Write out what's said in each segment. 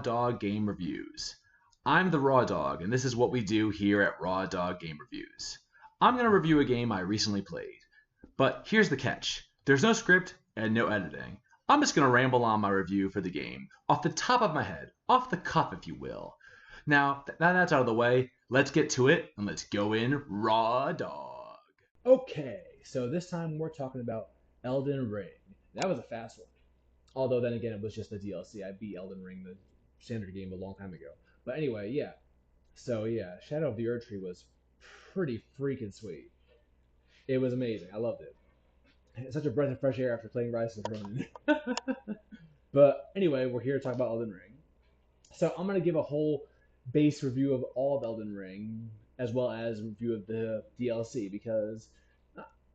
Dog Game Reviews. I'm the Raw Dog, and this is what we do here at Raw Dog Game Reviews. I'm going to review a game I recently played. But here's the catch. There's no script and no editing. I'm just going to ramble on my review for the game, off the top of my head, off the cuff if you will. Now that that's out of the way, let's get to it, and let's go in Raw Dog. Okay, so this time we're talking about Elden Ring. That was a fast one. Although then again, it was just the DLC. I beat Elden Ring, the standard game, a long time ago. But anyway, yeah. So yeah, Shadow of the Erdtree was pretty freaking sweet. It was amazing. I loved it. It's such a breath of fresh air after playing Rise of the Ronin. But anyway, we're here to talk about Elden Ring. So I'm gonna give a whole base review of all of Elden Ring, as well as a review of the DLC, because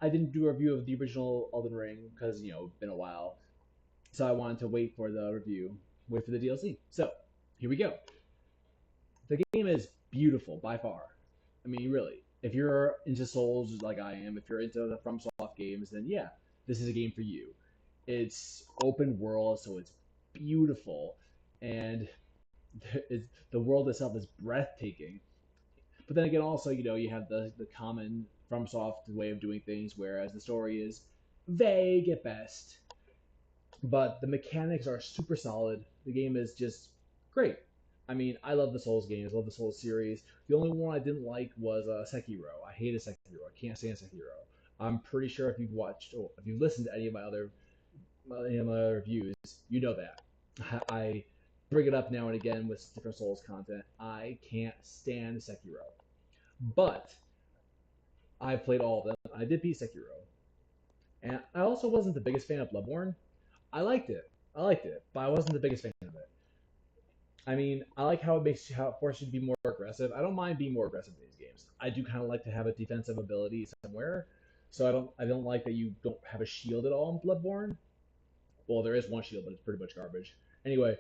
I didn't do a review of the original Elden Ring because it's been a while. So I wanted to wait for the review, wait for the DLC. So here we go. The game is beautiful by far. I mean, really, if you're into Souls like I am, if you're into the FromSoft games, then yeah, this is a game for you. It's open world, so it's beautiful, and the world itself is breathtaking. But then again, also, you have the common FromSoft way of doing things, whereas the story is vague at best. But the mechanics are super solid. The game is just great. I mean, I love the Souls games. I love the Souls series. The only one I didn't like was Sekiro. I hated Sekiro. I can't stand Sekiro. I'm pretty sure if if you've listened to any of my other reviews, you know that. I bring it up now and again with different Souls content. I can't stand Sekiro. But I played all of them. I did beat Sekiro. And I also wasn't the biggest fan of Bloodborne. I liked it, but I wasn't the biggest fan of it. I mean, I like how it forces you to be more aggressive. I don't mind being more aggressive in these games. I do kind of like to have a defensive ability somewhere, so I don't like that you don't have a shield at all in Bloodborne. Well, there is one shield, but it's pretty much garbage. Anyway,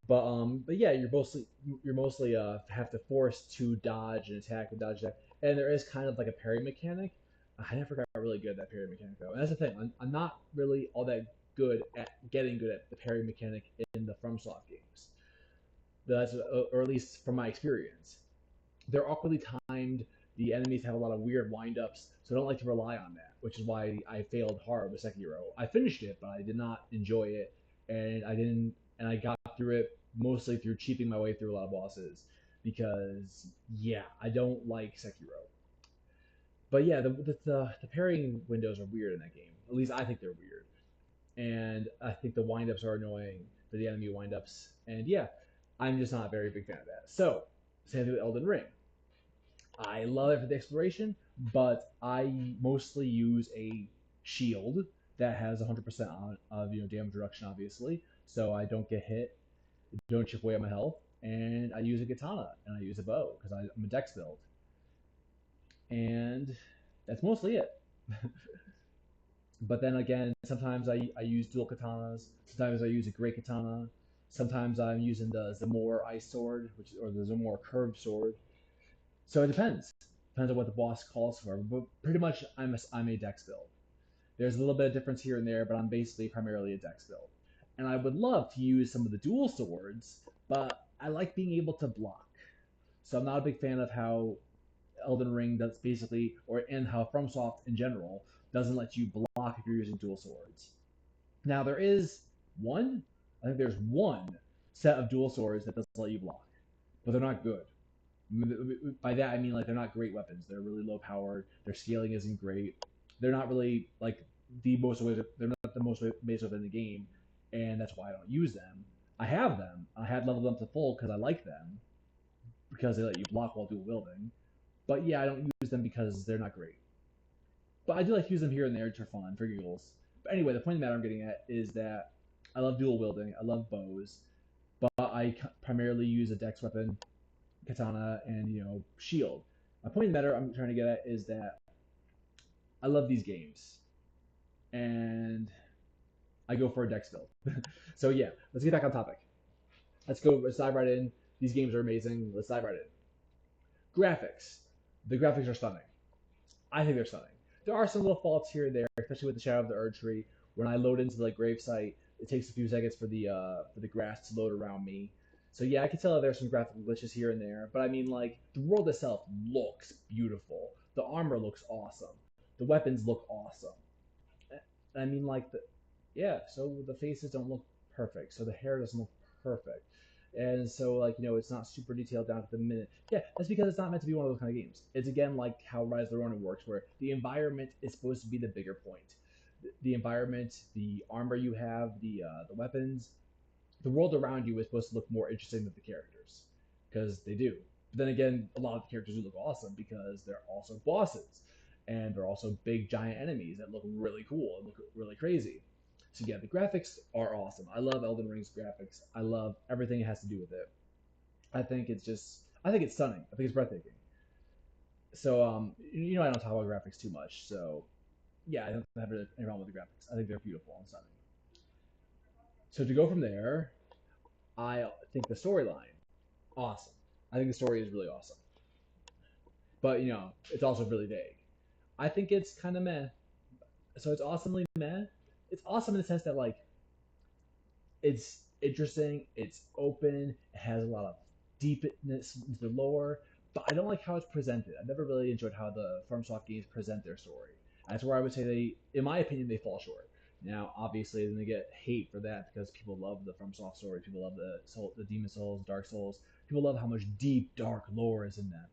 but yeah, you're mostly have to force to dodge and attack and dodge that, and there is kind of like a parry mechanic. I never got really good at that parry mechanic though, and that's the thing. I'm not really all that getting good at the parry mechanic in the FromSoft games. That's, or at least from my experience. They're awkwardly timed. The enemies have a lot of weird windups, so I don't like to rely on that, which is why I failed hard with Sekiro. I finished it, but I did not enjoy it, and I got through it mostly through cheaping my way through a lot of bosses, because yeah, I don't like Sekiro. But yeah, the parrying windows are weird in that game. At least I think they're weird. And I think the windups are annoying for the enemy windups. And yeah, I'm just not a very big fan of that. So, same thing with Elden Ring. I love it for the exploration, but I mostly use a shield that has 100% of damage reduction, obviously, so I don't get hit, don't chip away at my health, and I use a katana and I use a bow because I'm a dex build, and that's mostly it. But then again, sometimes I use dual katanas. Sometimes I use a great katana. Sometimes I'm using the Zamor ice sword, or the Zamor curved sword. So it depends. Depends on what the boss calls for. But pretty much, I'm a dex build. There's a little bit of difference here and there, but I'm basically primarily a dex build. And I would love to use some of the dual swords, but I like being able to block. So I'm not a big fan of how Elden Ring does basically, and how FromSoft in general doesn't let you block if you're using dual swords. Now I think there's one set of dual swords that doesn't let you block, but they're not good. By that I mean like they're not great weapons. They're really low powered. Their scaling isn't great. They're not really like they're not the most basic in the game, and that's why I don't use them. I have them. I had leveled them to full because I like them, because they let you block while dual wielding. But yeah, I don't use them because they're not great. But I do like to use them here and there for fun, for giggles. But anyway, the point of the matter I'm getting at is that I love dual wielding. I love bows, but I primarily use a dex weapon, katana, and shield. My point of the matter I'm trying to get at is that I love these games, and I go for a dex build. So yeah, let's get back on topic. Let's dive right in. These games are amazing. Let's dive right in. Graphics. The graphics are stunning. I think they're stunning. There are some little faults here and there, especially with the Shadow of the Erdtree. When I load into the gravesite, it takes a few seconds for the grass to load around me. So yeah, I can tell that there's some graphical glitches here and there, but I mean, like, the world itself looks beautiful. The armor looks awesome. The weapons look awesome. I mean, like, yeah. So the faces don't look perfect. So the hair doesn't look perfect. And so, like, it's not super detailed down to the minute. Yeah, that's because it's not meant to be one of those kind of games. It's again like how Rise of the Ronin works, where the environment is supposed to be the bigger point. The environment, the armor you have, the weapons, the world around you is supposed to look more interesting than the characters, because they do. But then again, a lot of the characters do look awesome because they're also bosses, and they're also big giant enemies that look really cool and look really crazy. So yeah, the graphics are awesome. I love Elden Ring's graphics. I love everything it has to do with it. I think it's stunning. I think it's breathtaking. So I don't talk about graphics too much. So yeah, I don't have any problem with the graphics. I think they're beautiful and stunning. So to go from there, I think the storyline awesome. I think the story is really awesome, but it's also really vague. I think it's kind of meh. So it's awesomely meh. It's awesome in the sense that, like, it's interesting, it's open, it has a lot of deepness into the lore, but I don't like how it's presented. I've never really enjoyed how the FromSoft games present their story. That's where I would say in my opinion, they fall short. Now, obviously, then they get hate for that because people love the FromSoft story. People love the Demon Souls, Dark Souls. People love how much deep, dark lore is in them.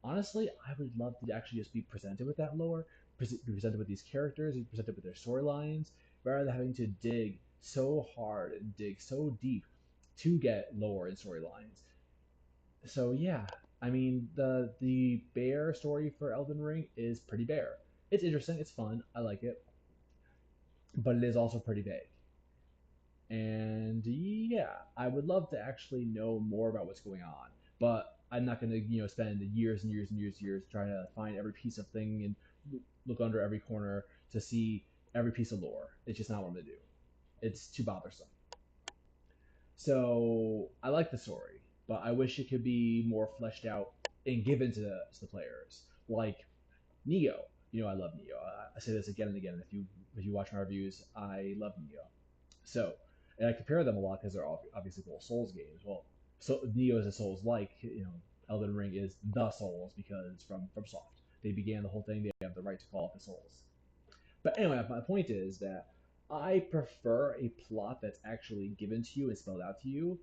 Honestly, I would love to actually just be presented with that lore, be presented with these characters, be presented with their storylines, rather than having to dig so hard and dig so deep to get lore and storylines. So yeah, I mean the bear story for Elden Ring is pretty bare. It's interesting, it's fun, I like it, but it is also pretty vague. And yeah, I would love to actually know more about what's going on, but I'm not going to spend years and years and years trying to find every piece of thing and look under every corner to see every piece of lore. It's just not what I'm going to do. It's too bothersome. So I like the story, but I wish it could be more fleshed out and given to the players. Like Neo, I love Neo. I say this again and again. If you watch my reviews, I love Neo. So, and I compare them a lot because they're obviously both Souls games. Well, so Neo is a Souls like, Elden Ring is the Souls because from Soft. They began the whole thing. They have the right to call it the Souls. But anyway, my point is that I prefer a plot that's actually given to you and spelled out to you,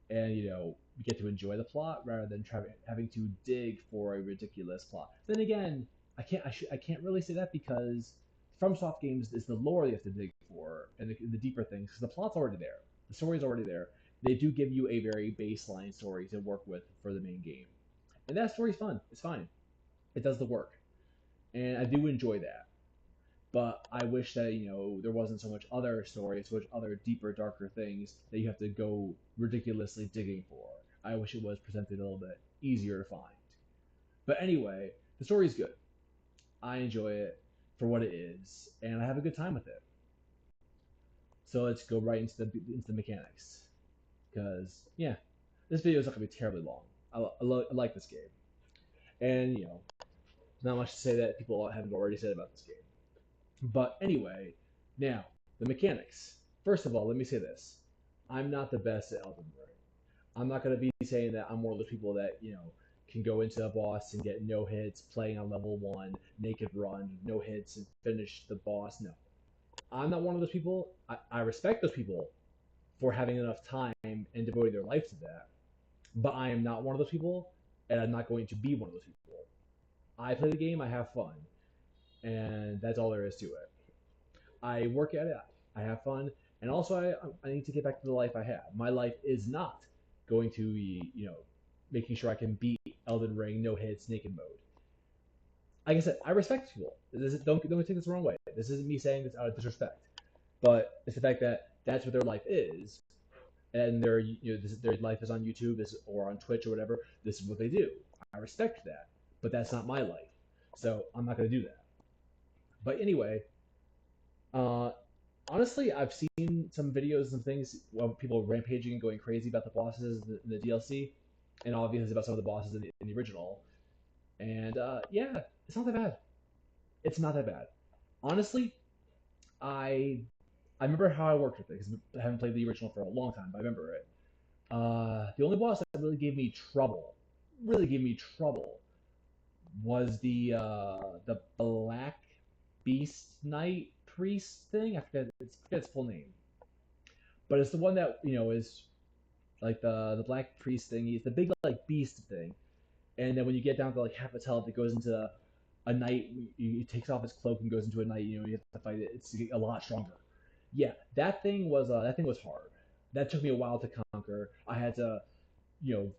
and you get to enjoy the plot rather than having to dig for a ridiculous plot. Then again, I can't really say that because FromSoft games is the lore you have to dig for and the deeper things because the plot's already there, the story's already there. They do give you a very baseline story to work with for the main game, and that story's fun. It's fine. It does the work, and I do enjoy that. But I wish that there wasn't so much other story, so much other deeper, darker things that you have to go ridiculously digging for. I wish it was presented a little bit easier to find. But anyway, the story's good. I enjoy it for what it is, and I have a good time with it. So let's go right into the mechanics, because yeah, this video is not gonna be terribly long. I like this game, and not much to say that people haven't already said about this game. But anyway, now the mechanics. First of all, let me say this: I'm not the best at Elden Ring. I'm not going to be saying that I'm one of those people that can go into a boss and get no hits, playing on level 1, naked run, no hits, and finish the boss. No, I'm not one of those people. I respect those people for having enough time and devoting their life to that, but I am not one of those people, and I'm not going to be one of those people. I play the game, I have fun, and that's all there is to it. I work at it. I have fun, and also I need to get back to the life I have. My life is not going to be making sure I can beat Elden Ring no hits naked mode. Like I said, I respect people. Don't take this the wrong way. This isn't me saying this out of disrespect, but it's the fact that that's what their life is, and their life is on YouTube or on Twitch or whatever. This is what they do. I respect that, but that's not my life, so I'm not going to do that. But anyway, uh, honestly, I've seen some videos and things of people rampaging and going crazy about the bosses in the DLC, and obviously about some of the bosses in the original. And yeah, it's not that bad. It's not that bad. Honestly, I I remember how I worked with it because I haven't played the original for a long time, but I remember it. The only boss that really gave me trouble, was the Black Beast Knight priest thing. I forget its full name, but it's the one that is like the Black Priest thing. He's the big like beast thing, and then when you get down to like half its health, it goes into a knight. He takes off his cloak and goes into a knight. You have to fight it. It's a lot stronger. Yeah, that thing was hard. That took me a while to conquer. I had to you know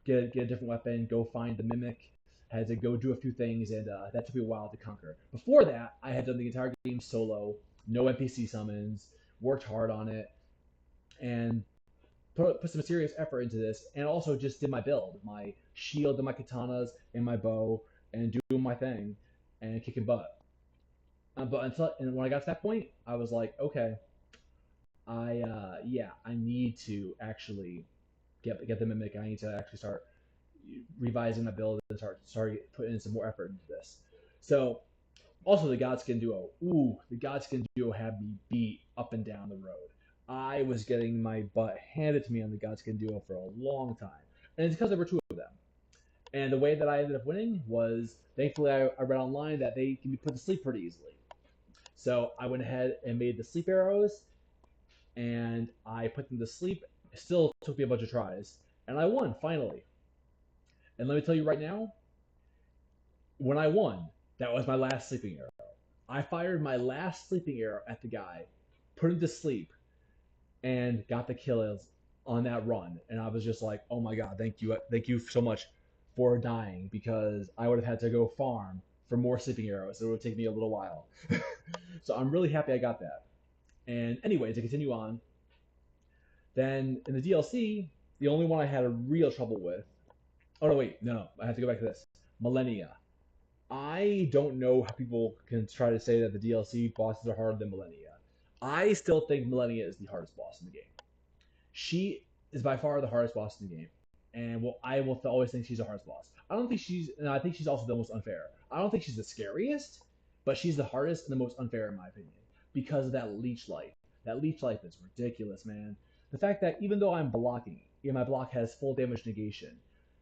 get a different weapon, go find the mimic, had to go do a few things, and that took me a while to conquer. Before that, I had done the entire game solo, no NPC summons, worked hard on it, and put some serious effort into this, and also just did my build, my shield and my katanas and my bow, and doing my thing, and kicking butt. And when I got to that point, I was like, okay, I need to actually get the mimic. I need to actually start revising my build and start putting in some more effort into this. So also the Godskin duo. Ooh, the Godskin duo had me beat up and down the road. I was getting my butt handed to me on the Godskin duo for a long time, and it's because there were two of them. And the way that I ended up winning was, thankfully, I read online that they can be put to sleep pretty easily. So I went ahead and made the sleep arrows, and I put them to sleep. It still took me a bunch of tries, and I won finally. And let me tell you right now, when I won, that was my last sleeping arrow. I fired my last sleeping arrow at the guy, put him to sleep, and got the kills on that run. And I was just like, oh my god, thank you so much for dying, because I would have had to go farm for more sleeping arrows. It would take me a little while. So I'm really happy I got that. And anyway, to continue on, then in the DLC, the only one I had a real trouble with. Oh no, wait, no, I have to go back to this. Millennia. I don't know how people can try to say that the DLC bosses are harder than Millennia. I still think Millennia is the hardest boss in the game. She is by far the hardest boss in the game, and I will always think she's the hardest boss. I think she's also the most unfair. I don't think she's the scariest, but she's the hardest and the most unfair in my opinion, because of that leech life. That leech life is ridiculous, man. The fact that even though I'm blocking, my block has full damage negation,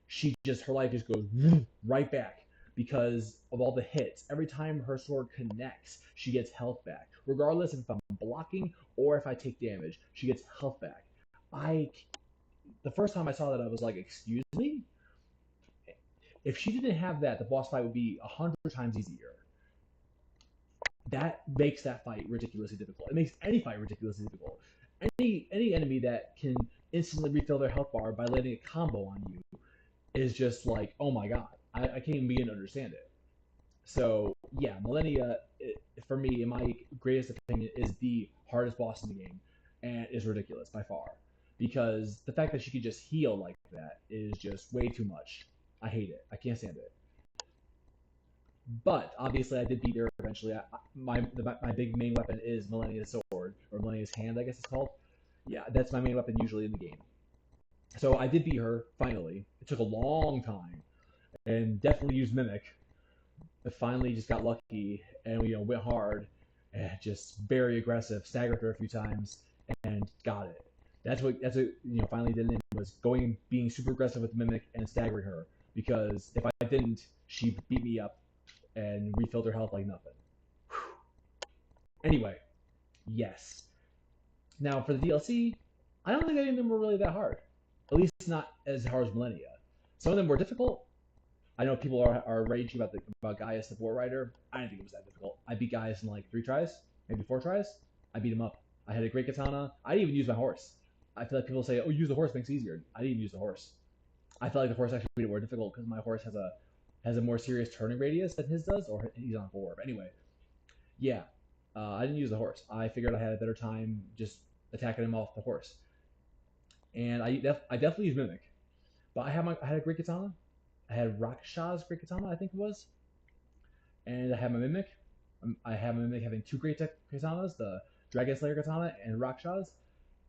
her life just goes right back because of all the hits. Every time her sword connects, she gets health back. Regardless if I'm blocking or if I take damage, she gets health back. I the first time I saw that, I was like, excuse me? If she didn't have that, the boss fight would be 100 times easier. That makes that fight ridiculously difficult. It makes any fight ridiculously difficult. Any enemy that can instantly refill their health bar by letting a combo on you is just like, oh my god, I can't even begin to understand it. So yeah, Millennia, for me, in my greatest opinion, is the hardest boss in the game, and is ridiculous by far. Because the fact that she can just heal like that is just way too much. I hate it. I can't stand it. But obviously, I did beat her eventually. My big main weapon is Millennia's sword, or Millennia's hand, I guess it's called. Yeah, that's my main weapon usually in the game. So I did beat her finally. It took a long time, and definitely used Mimic. I finally just got lucky, and we went hard, and just very aggressive, staggered her a few times, and got it. That's what finally did it, was being super aggressive with Mimic and staggering her, because if I didn't, she beat me up and refilled her health like nothing. Whew. Anyway, yes. Now for the DLC, I don't think any of them were really that hard. At least not as hard as Millennia. Some of them were difficult. I know people are raging about Gaius the War Rider. I didn't think it was that difficult. I beat Gaius in like 3 tries, maybe 4 tries. I beat him up. I had a great katana. I didn't even use my horse. I feel like people say, "Oh, use the horse makes it easier." I didn't even use the horse. I felt like the horse actually made it more difficult because my horse has a more serious turning radius than his does, or he's on 4. But anyway, yeah, I didn't use the horse. I figured I had a better time just attacking him off the horse, and I definitely used Mimic. But I had a great katana. I had Rakshas's great katana, I think it was, and I had my Mimic. I have my Mimic having 2 great katanas, the Dragon Slayer katana and Rakshas,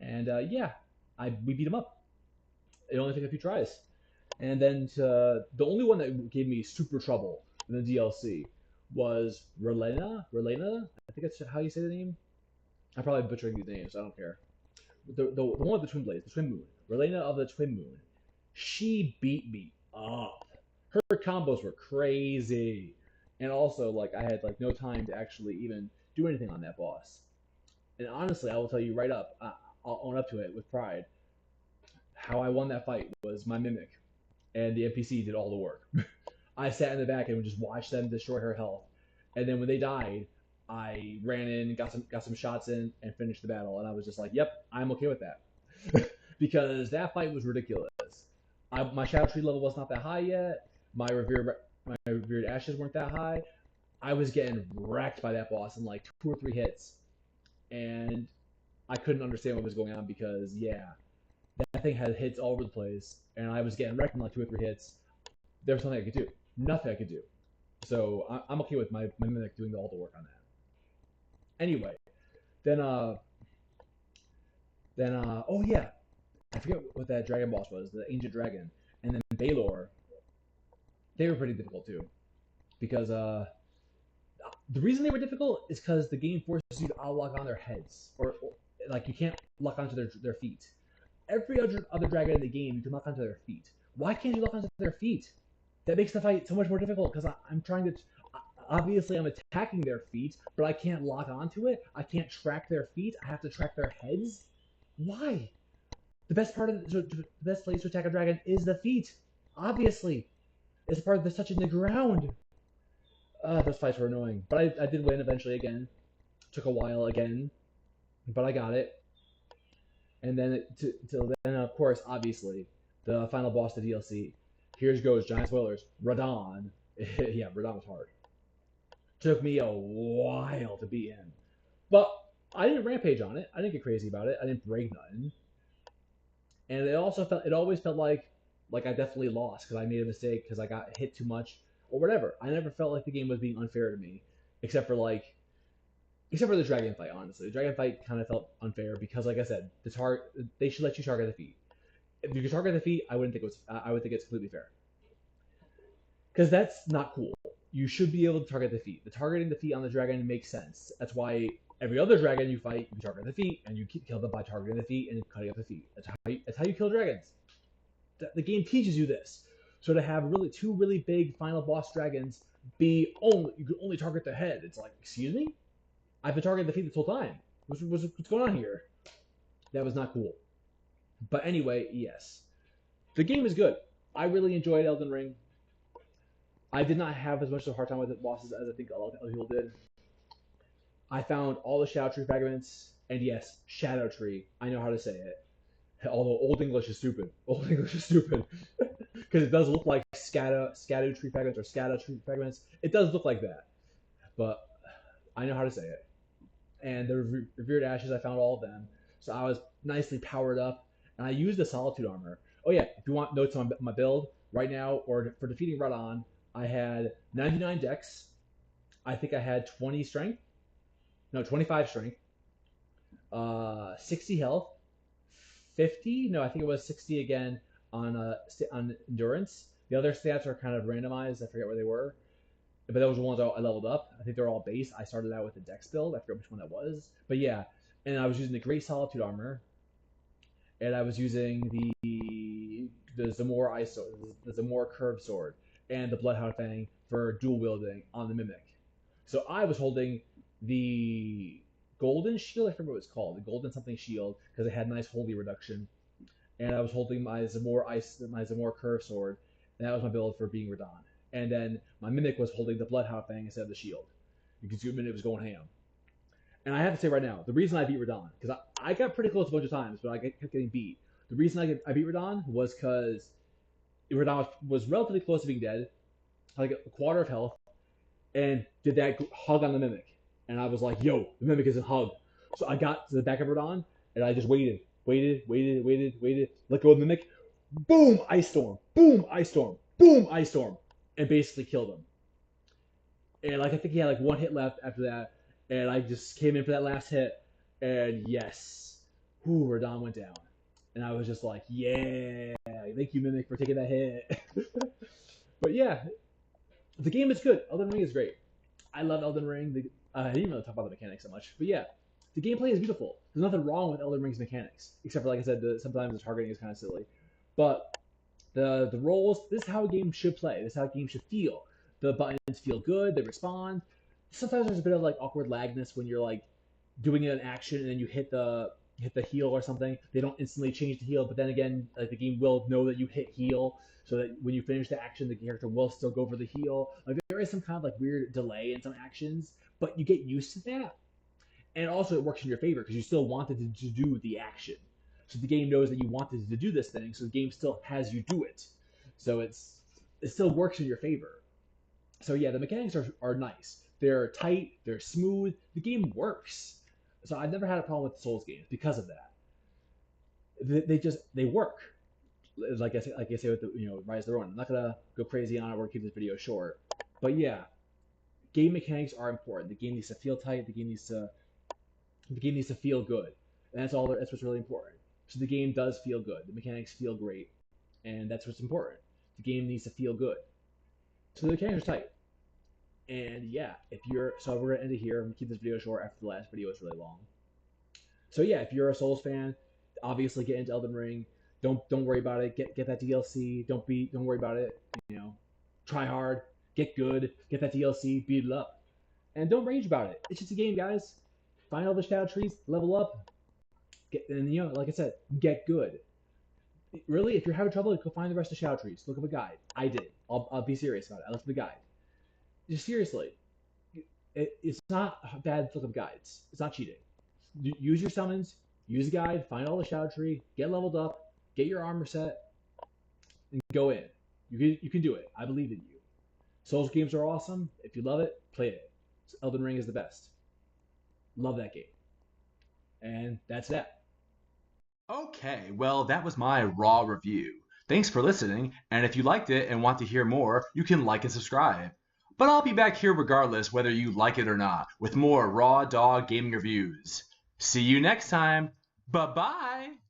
and yeah, we beat him up. It only took a few tries. And then the only one that gave me super trouble in the DLC was Relena. I think that's how you say the name. I'm probably butchering these names. I don't care. The one with the twin blades, the twin moon. Relena of the Twin Moon. She beat me up. Her combos were crazy. And also, like, I had like no time to actually even do anything on that boss. And honestly, I will tell you right up, I'll own up to it with pride. How I won that fight was my Mimic, and the NPC did all the work. I sat in the back and just watched them destroy her health. And then when they died, I ran in, got some shots in, and finished the battle. And I was just like, "Yep, I'm okay with that," because that fight was ridiculous. My Shadow Tree level was not that high yet. My revered ashes weren't that high. I was getting wrecked by that boss in like 2 or 3 hits, and I couldn't understand what was going on because that thing had hits all over the place, and I was getting wrecked in like 2 or 3 hits. There was nothing I could do. Nothing I could do. So I'm okay with my Mimic doing all the work on that. Anyway, then oh yeah, I forget what that dragon boss was, the ancient dragon, and then Baylor. They were pretty difficult too, because the reason they were difficult is because the game forces you to lock on their heads, or like you can't lock onto their feet. Every other dragon in the game you can lock onto their feet. Why can't you lock onto their feet? That makes the fight so much more difficult because I'm trying to. Obviously, I'm attacking their feet, but I can't lock onto it. I can't track their feet. I have to track their heads. Why? The best place to attack a dragon is the feet. Obviously, it's the part that's touching the ground. Those fights were annoying, but I did win eventually again. Took a while again, but I got it. And then till then, of course, obviously, the final boss of the DLC. Here goes giant spoilers. Radon. Yeah, Radon was hard. Took me a while to beat him, but I didn't rampage on it. I didn't get crazy about it. I didn't break nothing. And it always felt like I definitely lost because I made a mistake because I got hit too much or whatever. I never felt like the game was being unfair to me, except for the dragon fight. Honestly, the dragon fight kind of felt unfair because, like I said, they should let you target the feet. If you could target the feet, I wouldn't think it was. I would think it's completely fair because that's not cool. You should be able to target the feet. The targeting the feet on the dragon makes sense. That's why every other dragon you fight, you target the feet, and you kill them by targeting the feet and cutting up the feet. That's how you kill dragons. The game teaches you this. So to have two really big final boss dragons you can only target the head. It's like, excuse me? I've been targeting the feet this whole time. What's going on here? That was not cool. But anyway, yes. The game is good. I really enjoyed Elden Ring. I did not have as much of a hard time with the bosses as I think a lot of other people did. I found all the Shadow Tree fragments, and yes, Shadow Tree. I know how to say it. Although Old English is stupid. Old English is stupid. Because it does look like Scattered Tree fragments or Scattered Tree fragments. It does look like that. But I know how to say it. And the Revered Ashes, I found all of them. So I was nicely powered up. And I used the Solitude Armor. Oh yeah, if you want notes on my build, right now, or for defeating Radon, I had 99 dex. I think I had 25 strength. 60 health. 50? No, I think it was 60 again on endurance. The other stats are kind of randomized. I forget where they were. But those were the ones I leveled up. I think they're all base. I started out with the dex build. I forget which one that was. But yeah, and I was using the Great Solitude Armor. And I was using the Zamor Ice Sword, the Zamor Curved Sword, and the Bloodhound Fang for dual wielding on the Mimic. So I was holding the Golden Shield, I forget what it's called, the Golden something Shield, because it had nice holy reduction. And I was holding my Zamor Curved Sword, and that was my build for being Radon. And then my Mimic was holding the Bloodhound Fang instead of the Shield. You could zoom in, it was going ham. And I have to say right now, the reason I beat Radon, because I got pretty close a bunch of times, but I kept getting beat. The reason I beat Radon was because Radon was relatively close to being dead, like a quarter of health, and did that hug on the Mimic. And I was like, yo, the Mimic isn't hug. So I got to the back of Radon, and I just waited, let go of the Mimic, boom, Ice Storm, boom, Ice Storm, boom, Ice Storm, and basically killed him. And I think he had one hit left after that, and I just came in for that last hit, and yes, Radon went down. And I was just like, yeah, thank you, Mimic, for taking that hit. But yeah, the game is good. Elden Ring is great. I love Elden Ring. I didn't really talk about the mechanics so much, but yeah, The gameplay is beautiful. There's nothing wrong with Elden Ring's mechanics, except for, like I said, sometimes the targeting is kind of silly. But the roles, this is how a game should play. This is how a game should feel. The buttons feel good. They respond. Sometimes there's a bit of like awkward lagness when you're like doing an action and then you hit the heal or something. They don't instantly change the heal, but then again, like the game will know that you hit heal, so that when you finish the action, the character will still go for the heal. Like there is some kind of like weird delay in some actions, but you get used to that, and also it works in your favor because you still wanted to do the action. So the game knows that you wanted to do this thing, so the game still has you do it. So it still works in your favor. So yeah, the mechanics are nice. They're tight. They're smooth. The game works. So I've never had a problem with Souls games because of that. They work. Like I say with the Rise of the Ronin. I'm not gonna go crazy on it or keep this video short. But yeah, game mechanics are important. The game needs to feel tight. The game needs to feel good, and that's what's really important. So the game does feel good. The mechanics feel great, and that's what's important. The game needs to feel good. So the mechanics are tight. And yeah, so we're gonna end it here. I'm gonna keep this video short after the last video was really long. So yeah, if you're a Souls fan, obviously get into Elden Ring. Don't worry about it. Get that DLC. Don't worry about it. Try hard, get good, get that DLC, beat it up, and don't rage about it. It's just a game, guys. Find all the shadow trees, level up, like I said, get good. Really, if you're having trouble, go find the rest of the shadow trees. Look up a guide. I did. I'll be serious about it. I looked up a guide. Just seriously, it's not bad to look up guides. It's not cheating. Use your summons, use a guide, find all the shadow tree, get leveled up, get your armor set, and go in. You can do it. I believe in you. Souls games are awesome. If you love it, play it. Elden Ring is the best. Love that game. And that's that. Okay, well, that was my raw review. Thanks for listening, and if you liked it and want to hear more, you can like and subscribe. But I'll be back here regardless whether you like it or not, with more raw dog gaming reviews. See you next time. Bye-bye!